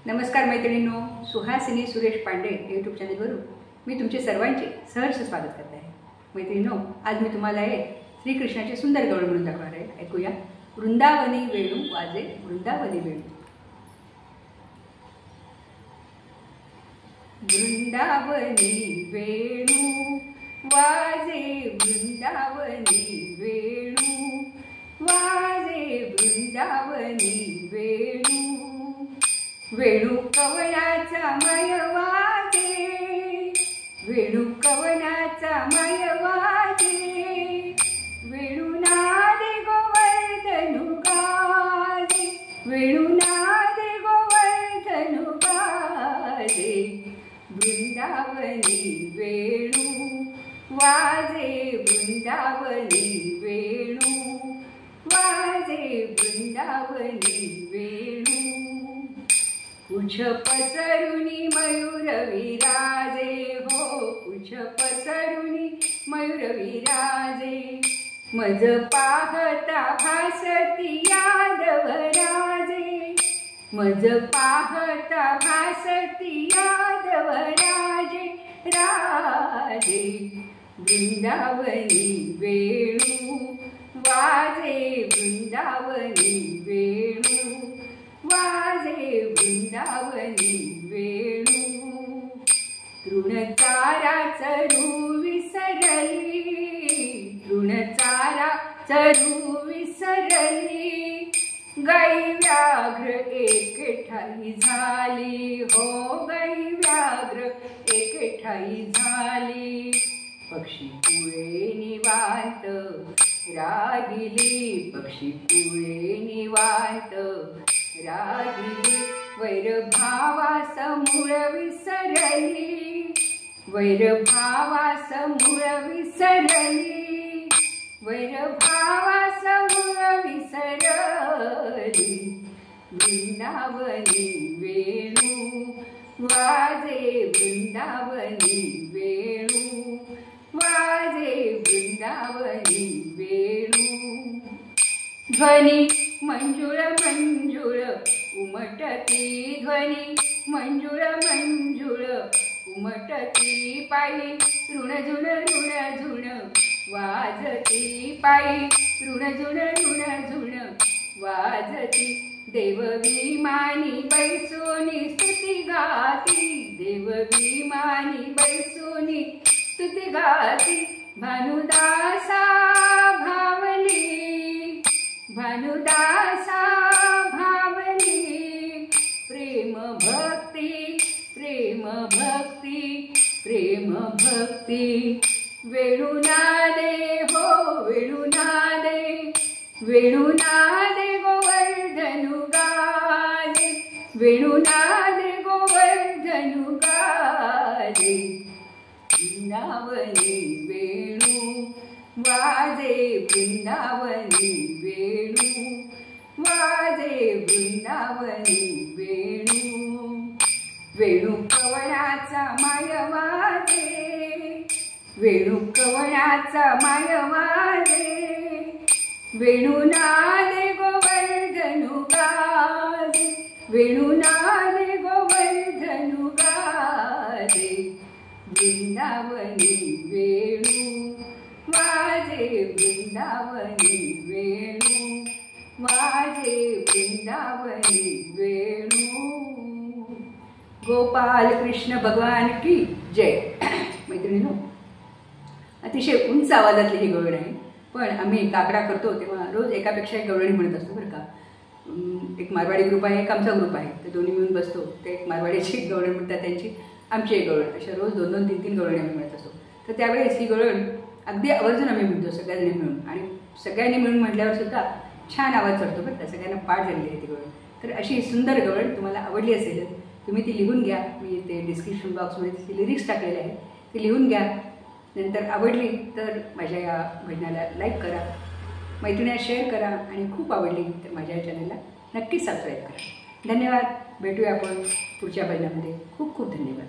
नमस्कार मैत्रिणींनो, सुहासिनी सुरेश पांडे यूट्यूब चॅनलवरून मी तुमचे सर्वांचे सहर्ष स्वागत करते आहे। मैत्रिणींनो, आज मी तुम्हाला श्रीकृष्णाचे सुंदर गवळ म्हणून दाखवणार आहे। ऐकूया। वृंदावनी वेणू वाजे वृंदावनी वेणू। वृंदावनी वेणू वाजे वृंदावनी वेणू वाजे वृंदावनी वेणू। वेणू कवनाचा मय वाजे वेणू कवनाचा मय वाजे। वेणू नादे गोवर्धनु गाजे वेणू नादे गोवर्धनु गाजे। वृंदावनी वेणू वाजे वृंदावनी वेणू वाजे वृंदावनी वेणू। पूछ पसरुनी मयूर विराजे हो पूछ पसरुनी मयूर विराजे। मज पाहता भासती यादव राजे मज पाहता भासती यादव राजे राजे। वृंदावनी वेणू वाजे वृंदावनी वेणू वाजे वृंदावनी वेणू। तृणचारा चरू विसरली तृणचारा चरू विसरली। गाई व्याघ्र एकठाई झाली हो गाई व्याघ्र एकठाई झाली। पक्षी कुळे निवांत राहिली पक्षी कुळे निवांत राहिली। वैरभावास मूळ विसरली वैरभावास मूळ विसरली वैरभावास मूळ विसरली। वृंदावनी वेणू वाजे वृंदावनी वेणू वाजे वृंदावनी वेणू। ध्वनी मंजुळ मंजुळ उमटती ध्वनी मंजुळ मंजुळ उमटती। पायी ऋणझुण ऋणझुण वाजती पायी ऋणझुण ऋणझुण वाजती। देव विमानी बैसोनी स्तुती गाती देव विमानी बैसोनी स्तुती गाती। भानुदासा भावली भानुदासा भावली। प्रेम भक्ती प्रेम भक्ती प्रेम भक्ती। वेणू नादे हो वेणू नादे वेणू नादे गोवर्धनु गाजे वेणू नादे गोवर्धनु गाजे। वृंदावनी वेणू वाजे वृंदावनी वेणू वाजे वृंदावनी वेणू। वेणू कवनाचा माय वाजे वेणू कवनाचा माय वाजे। वेणू नादे गोवर्धनु गाजे वेणू नादे गोवर्धनु गाजे। वृंदावनी वेणू वाजे वृंदावनी वेणू वाजे वृंदावनी वेणू। गोपाल कृष्ण भगवान की जय। मैत्रिणींनो, अतिशय उंच आवाजातली ही गवळण आहे, पण आम्ही काकडा करतो तेव्हा रोज एकापेक्षा एक गवळणी म्हणत असतो बरं का। एक मारवाडी ग्रुप आहे एक आमचा ग्रुप आहे, ते दोन्ही मिळून बसतो। ते एक मारवाडीची एक गवळण म्हणतात त्यांची आमची एक गवळण, अशा रोज 2-2, 3-3 गवळणी आम्ही म्हणत असतो। तर त्यावेळेस ही गवळण अगदी आवर्जून आम्ही म्हणतो सगळ्यांनी मिळून, आणि सगळ्यांनी मिळून म्हटल्यावर सुद्धा छान आवाज चढतो बरं का, सगळ्यांना पाठ झालेली आहे ती गवळण। तर अशी सुंदर गवळण तुम्हाला आवडली असेल तुम्ही ती लिहून घ्या। मी ते डिस्क्रिप्शन बॉक्समध्ये तिचे लिरिक्स टाकलेले आहेत, ते लिहून घ्या। नंतर आवडली तर माझ्या या भजनाला लाईक करा, मैत्रिणींना शेअर करा, आणि खूप आवडली तर माझ्या चॅनलला नक्कीच सबस्क्राईब करा। धन्यवाद। भेटूया आपण पुढच्या भजनामध्ये। खूप खूप धन्यवाद।